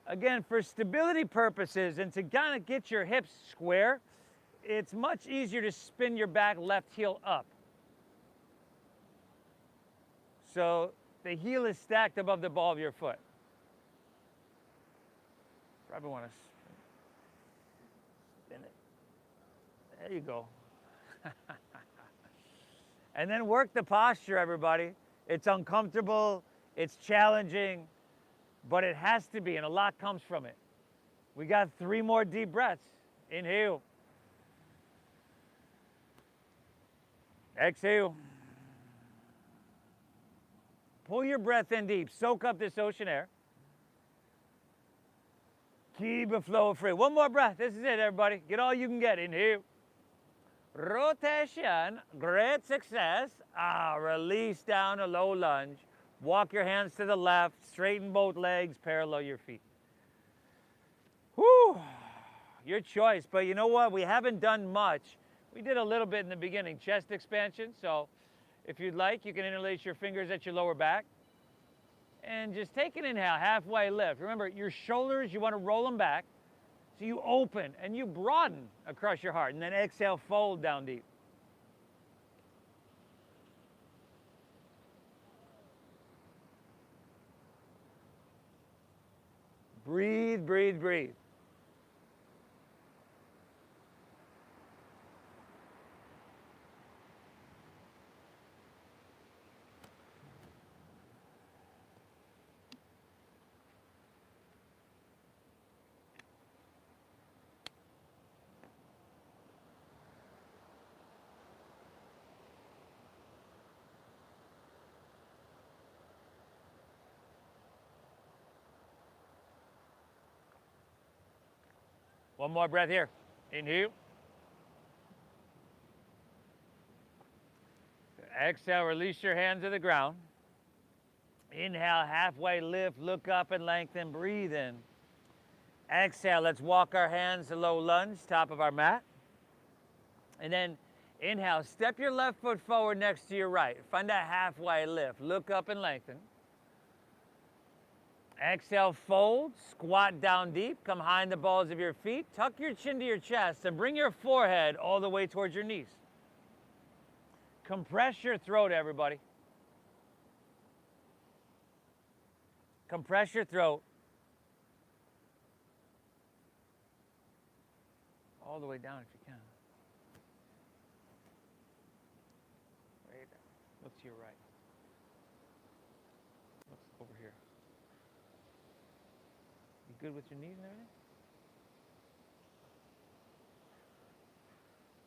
Again, for stability purposes and to kind of get your hips square, it's much easier to spin your back left heel up. So the heel is stacked above the ball of your foot. Probably want to spin it. There you go. And then work the posture, everybody. It's uncomfortable, it's challenging, but it has to be, and a lot comes from it. We got 3 more deep breaths. Inhale. Exhale. Pull your breath in deep. Soak up this ocean air. Keep it flow free. One more breath. This is it, everybody. Get all you can get. Inhale. Rotation. Great success. Release down a low lunge. Walk your hands to the left. Straighten both legs. Parallel your feet. Whew. Your choice. But you know what? We haven't done much. We did a little bit in the beginning. Chest expansion. So if you'd like, you can interlace your fingers at your lower back. And just take an inhale, halfway lift. Remember, your shoulders, you want to roll them back. So you open and you broaden across your heart. And then exhale, fold down deep. Breathe, breathe, breathe. One more breath here. Inhale. Exhale, release your hands to the ground. Inhale, halfway lift, look up and lengthen, breathe in. Exhale, let's walk our hands to low lunge, top of our mat. And then inhale, step your left foot forward next to your right. Find that halfway lift, look up and lengthen. Exhale, fold, squat down deep, come behind the balls of your feet, tuck your chin to your chest, and bring your forehead all the way towards your knees. Compress your throat, everybody. Compress your throat. All the way down if you can. Right there. Look to your right. Look over here. You good with your knees and everything?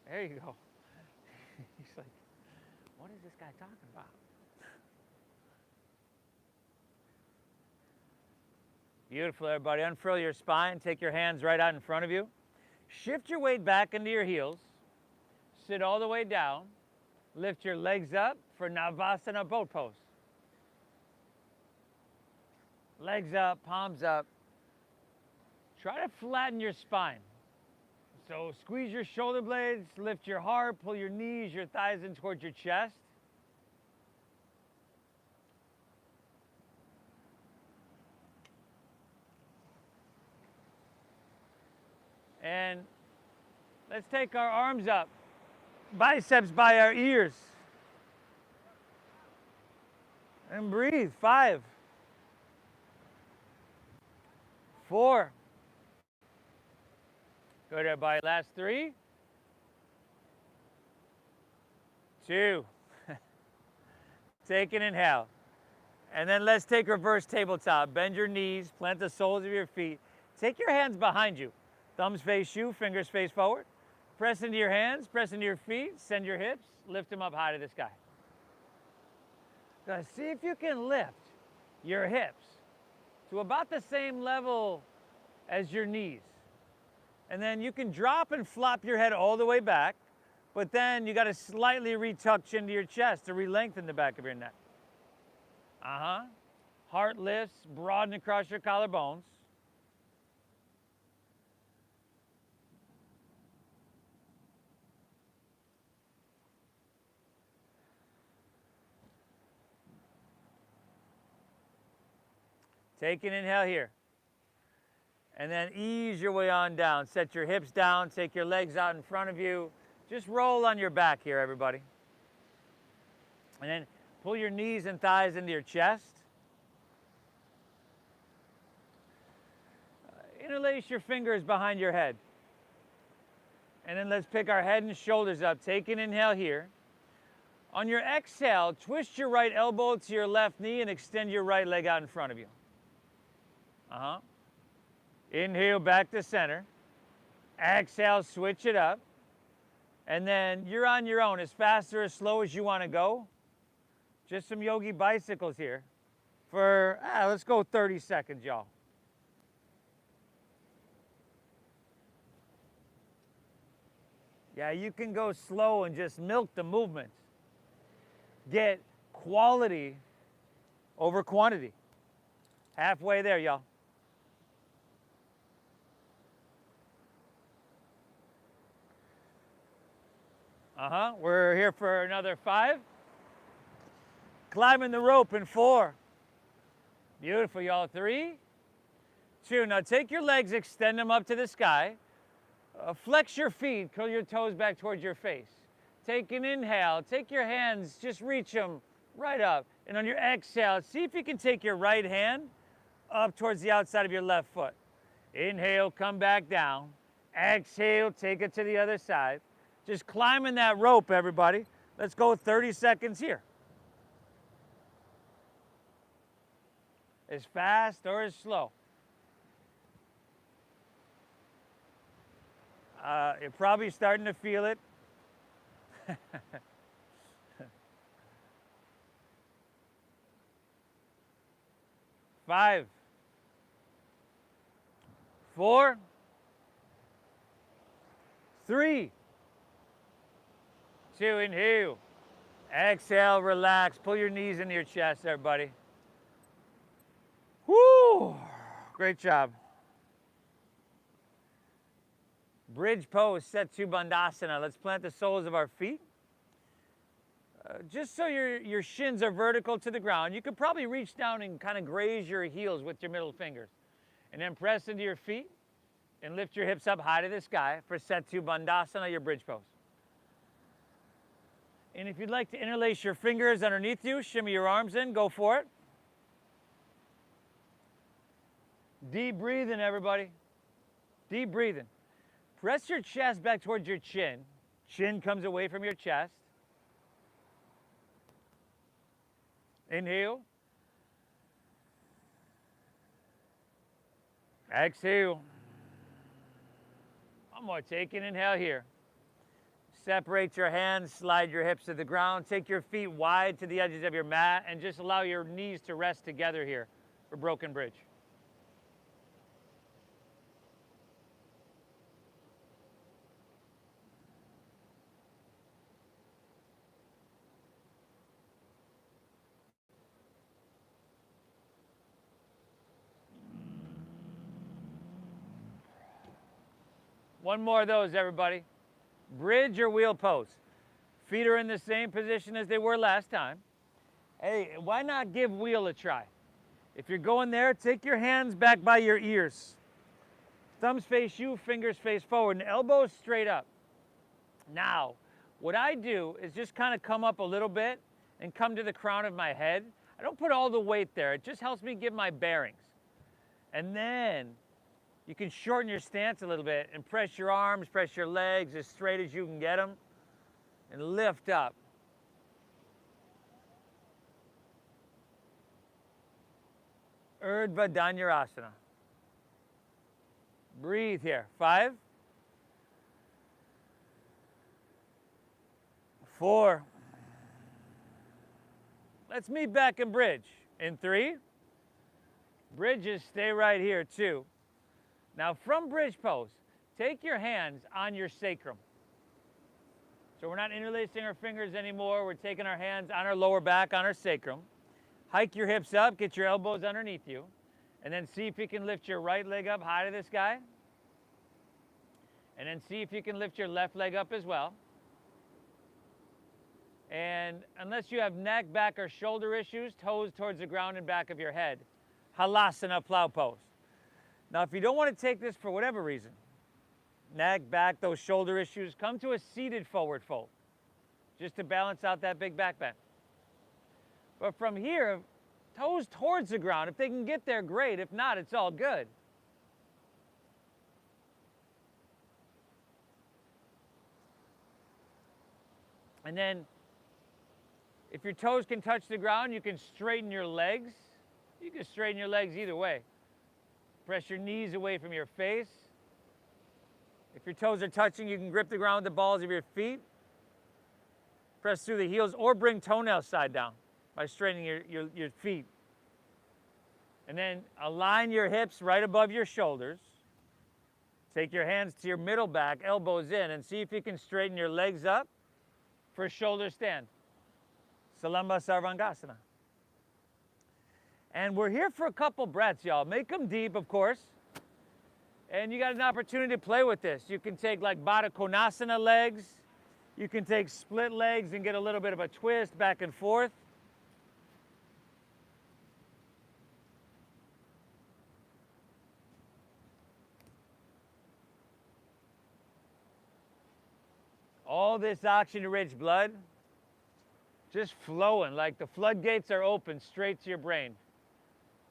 There you go. He's like, what is this guy talking about? Beautiful, everybody. Unfurl your spine. Take your hands right out in front of you. Shift your weight back into your heels. Sit all the way down. Lift your legs up for Navasana boat pose. Legs up, palms up. Try to flatten your spine. So squeeze your shoulder blades, lift your heart, pull your knees, your thighs in towards your chest. And let's take our arms up, biceps by our ears. And breathe. 5, 4. Good, everybody. Last 3, 2. Take an inhale. And then let's take reverse tabletop. Bend your knees, plant the soles of your feet. Take your hands behind you. Thumbs face you, fingers face forward. Press into your hands, press into your feet, send your hips, lift them up high to the sky. Now see if you can lift your hips to about the same level as your knees. And then you can drop and flop your head all the way back, but then you got to slightly retuck chin to your chest to re-lengthen the back of your neck. Heart lifts, broaden across your collarbones. Take an inhale here. And then ease your way on down. Set your hips down, take your legs out in front of you. Just roll on your back here, everybody. And then pull your knees and thighs into your chest. Interlace your fingers behind your head. And then let's pick our head and shoulders up. Take an inhale here. On your exhale, twist your right elbow to your left knee and extend your right leg out in front of you. Inhale back to center. Exhale, switch it up. And then you're on your own, as fast or as slow as you want to go. Just some yogi bicycles here for, let's go 30 seconds, y'all. Yeah, you can go slow and just milk the movements. Get quality over quantity. Halfway there, y'all. We're here for another 5. Climbing the rope in 4. Beautiful, y'all. 3, 2. Now take your legs, extend them up to the sky. Flex your feet, curl your toes back towards your face. Take an inhale. Take your hands, just reach them right up. And on your exhale, see if you can take your right hand up towards the outside of your left foot. Inhale, come back down. Exhale, take it to the other side. Just climbing that rope, everybody. Let's go 30 seconds here. As fast or as slow. You're probably starting to feel it. 5, 4, 3, 2, inhale. Exhale, relax. Pull your knees into your chest, everybody. Woo! Great job. Bridge pose, Setu Bandhasana. Let's plant the soles of our feet. Just so your shins are vertical to the ground. You could probably reach down and kind of graze your heels with your middle fingers. And then press into your feet and lift your hips up high to the sky for Setu Bandhasana, your bridge pose. And if you'd like to interlace your fingers underneath you, shimmy your arms in, go for it. Deep breathing, everybody. Deep breathing. Press your chest back towards your chin. Chin comes away from your chest. Inhale. Exhale. One more. Take an inhale here. Separate your hands, slide your hips to the ground. Take your feet wide to the edges of your mat and just allow your knees to rest together here for broken bridge. One more of those, everybody. Bridge or wheel pose. Feet are in the same position as they were last time. Hey, why not give wheel a try? If you're going there, take your hands back by your ears. Thumbs face you, fingers face forward, and elbows straight up. Now, what I do is just kind of come up a little bit and come to the crown of my head. I don't put all the weight there. It just helps me give my bearings. And then you can shorten your stance a little bit and press your arms, press your legs as straight as you can get them, and lift up. Urdhva Dhanurasana. Breathe here. 5, 4. Let's meet back in bridge. In 3. Bridges stay right here. 2. Now from bridge pose, take your hands on your sacrum. So we're not interlacing our fingers anymore. We're taking our hands on our lower back, on our sacrum. Hike your hips up, get your elbows underneath you, and then see if you can lift your right leg up high to the sky. And then see if you can lift your left leg up as well. And unless you have neck, back, or shoulder issues, toes towards the ground and back of your head. Halasana, plow pose. Now, if you don't want to take this for whatever reason, neck, back, those shoulder issues, come to a seated forward fold, just to balance out that big back bend. But from here, toes towards the ground. If they can get there, great. If not, it's all good. And then, if your toes can touch the ground, you can straighten your legs. You can straighten your legs either way. Press your knees away from your face. If your toes are touching, you can grip the ground with the balls of your feet. Press through the heels or bring toenails side down by straightening your feet. And then align your hips right above your shoulders. Take your hands to your middle back, elbows in, and see if you can straighten your legs up for a shoulder stand. Salamba Sarvangasana. And we're here for a couple breaths, y'all. Make them deep, of course. And you got an opportunity to play with this. You can take like Baddha Konasana legs. You can take split legs and get a little bit of a twist back and forth. All this oxygen-rich blood just flowing like the floodgates are open straight to your brain.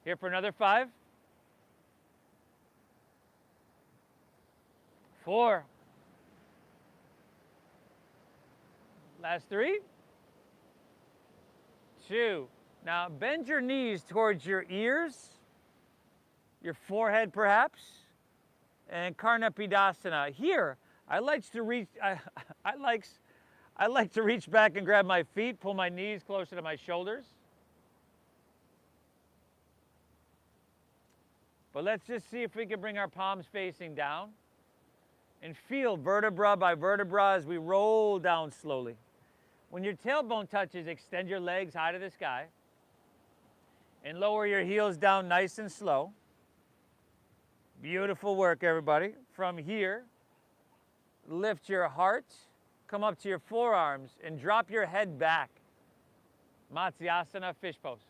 Here for another 5. 4. Last 3. 2. Now bend your knees towards your ears, your forehead perhaps, and Karnapidasana. Here, I like to reach back and grab my feet, pull my knees closer to my shoulders. But let's just see if we can bring our palms facing down and feel vertebra by vertebra as we roll down slowly. When your tailbone touches, extend your legs high to the sky and lower your heels down nice and slow. Beautiful work, everybody. From here, lift your heart, come up to your forearms, and drop your head back. Matsyasana, fish pose.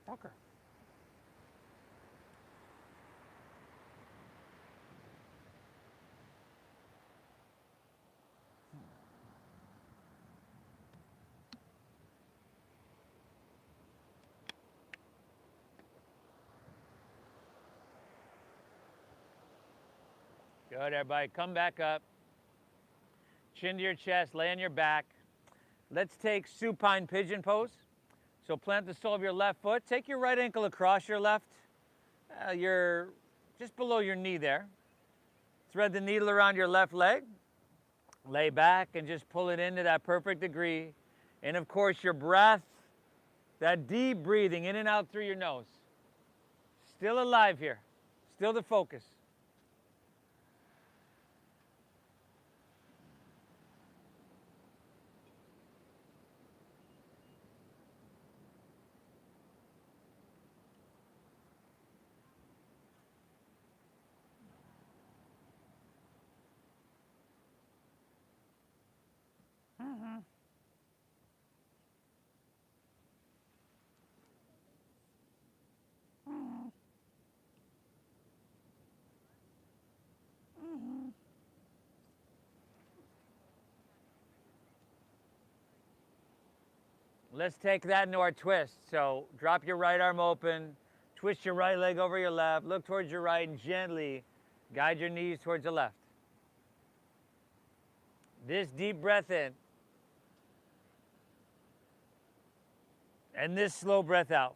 Tucker. Good, everybody. Come back up. Chin to your chest, lay on your back. Let's take supine pigeon pose. So plant the sole of your left foot. Take your right ankle across your left. You're just below your knee there. Thread the needle around your left leg. Lay back and just pull it into that perfect degree. And of course, your breath, that deep breathing in and out through your nose. Still alive here. Still the focus. Let's take that into our twist. So drop your right arm open, twist your right leg over your left, look towards your right, and gently guide your knees towards the left. This deep breath in. And this slow breath out.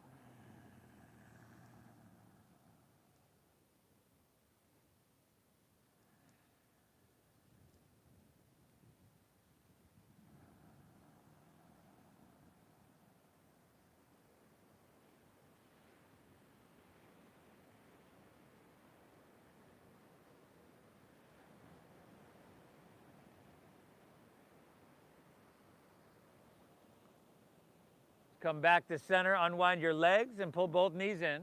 Come back to center, unwind your legs and pull both knees in.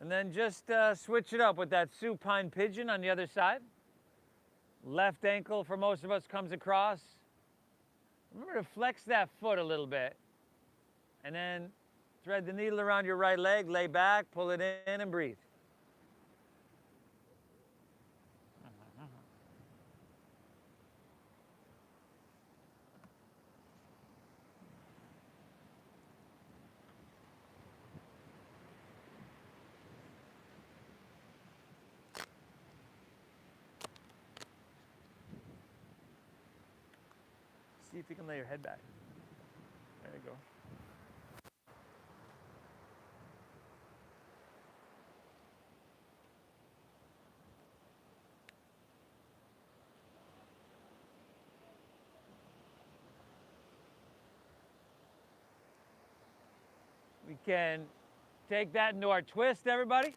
And then just switch it up with that supine pigeon on the other side. Left ankle for most of us comes across. Remember to flex that foot a little bit. And then thread the needle around your right leg, lay back, pull it in and breathe. See if you can lay your head back. There you go. We can take that into our twist, everybody.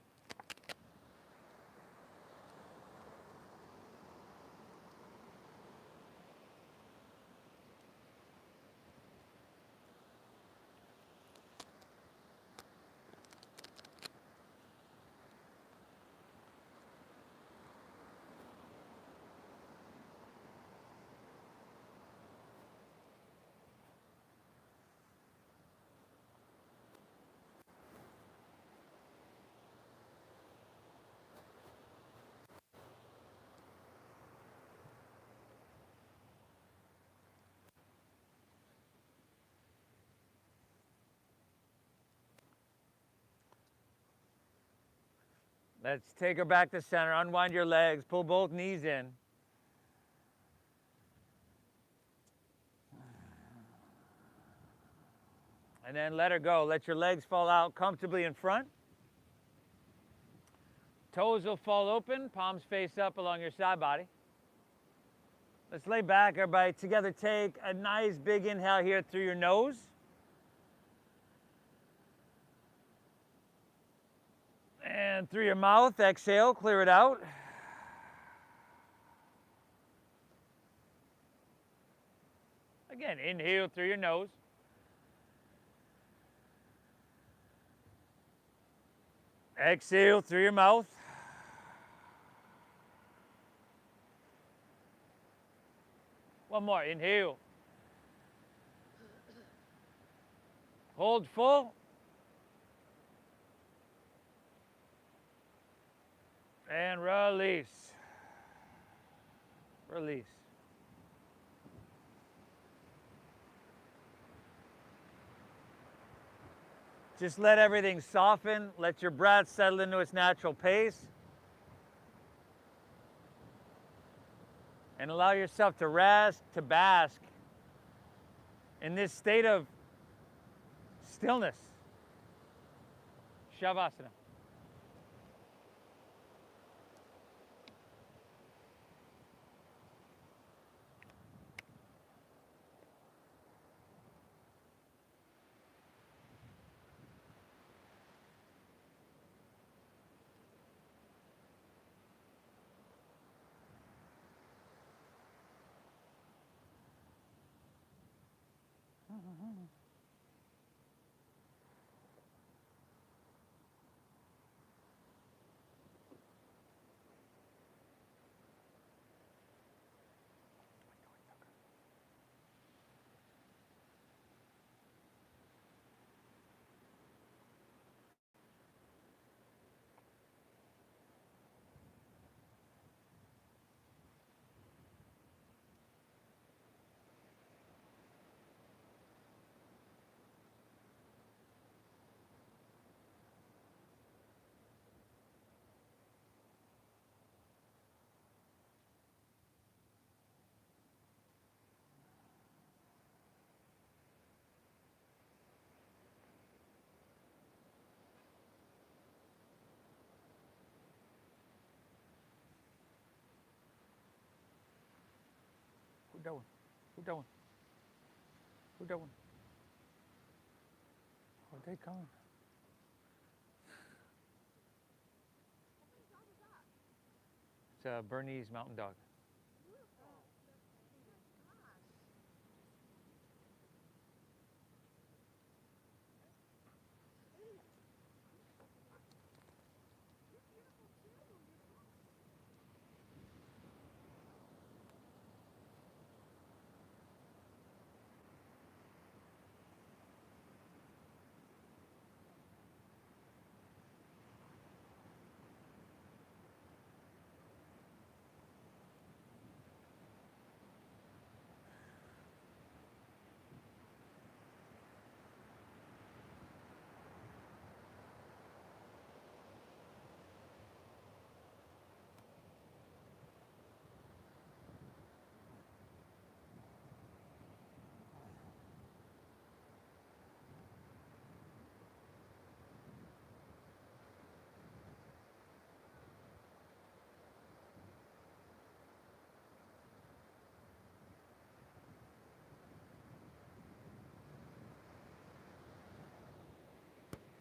Let's take her back to center. Unwind your legs. Pull both knees in. And then let her go. Let your legs fall out comfortably in front. Toes will fall open. Palms face up along your side body. Let's lay back, everybody. Together, take a nice big inhale here through your nose. And through your mouth, exhale, clear it out. Again, inhale through your nose. Exhale through your mouth. One more, inhale. Hold full. And release. Release. Just let everything soften. Let your breath settle into its natural pace. And allow yourself to rest, to bask in this state of stillness. Shavasana. Who doing? Who doing? Who doing? Are they coming? It's a Bernese mountain dog.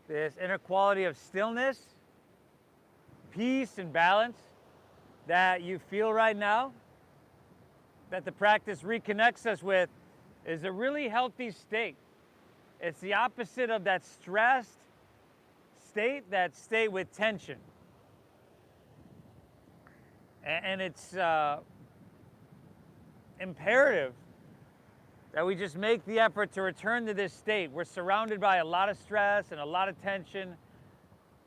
this inner quality of stillness, peace, and balance that you feel right now, that the practice reconnects us with, is a really healthy state. It's the opposite of that stressed state, that state with tension. And it's imperative that we just make the effort to return to this state. We're surrounded by a lot of stress and a lot of tension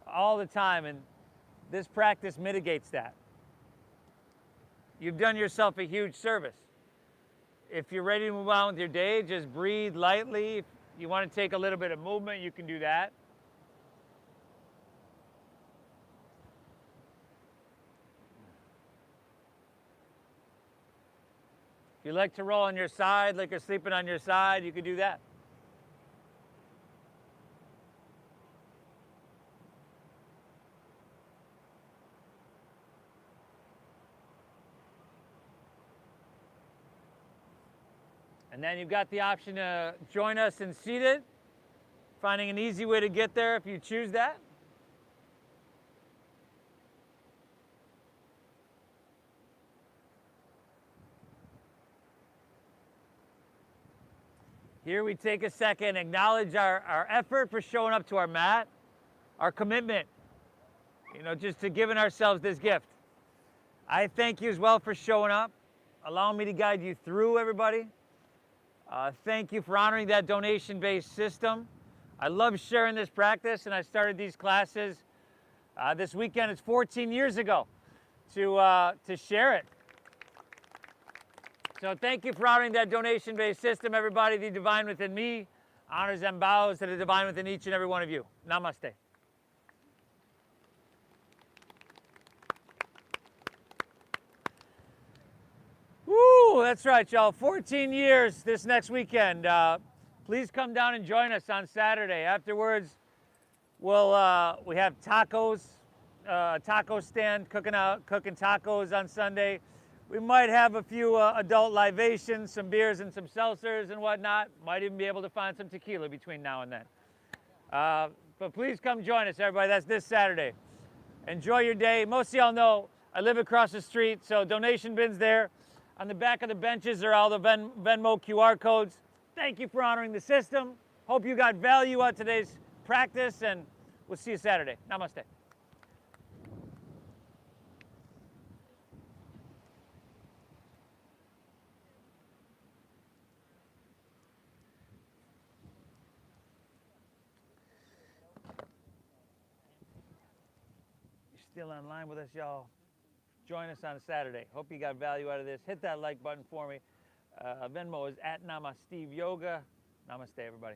all the time, and this practice mitigates that. You've done yourself a huge service. If you're ready to move on with your day, just breathe lightly. If you want to take a little bit of movement, you can do that. If you like to roll on your side, like you're sleeping on your side, you can do that. And then you've got the option to join us in seated, finding an easy way to get there if you choose that. Here we take a second, acknowledge our effort for showing up to our mat, our commitment, just to giving ourselves this gift. I thank you as well for showing up, allowing me to guide you through, everybody. Thank you for honoring that donation-based system. I love sharing this practice, and I started these classes this weekend. It's 14 years ago to share it. So thank you for honoring that donation-based system, everybody. The divine within me honors and bows to the divine within each and every one of you. Namaste. Woo, that's right, y'all. 14 years this next weekend. Please come down and join us on Saturday. Afterwards, we have tacos, taco stand, cooking tacos on Sunday. We might have a few adult libations, some beers and some seltzers and whatnot. Might even be able to find some tequila between now and then. But please come join us, everybody. That's this Saturday. Enjoy your day. Most of y'all know I live across the street, so donation bins there. On the back of the benches are all the Venmo QR codes. Thank you for honoring the system. Hope you got value out today's practice, and we'll see you Saturday. Namaste. Still online with us, y'all. Join us on a Saturday. Hope you got value out of this. Hit that like button for me. Venmo is @NamaSteveYoga. Namaste, everybody.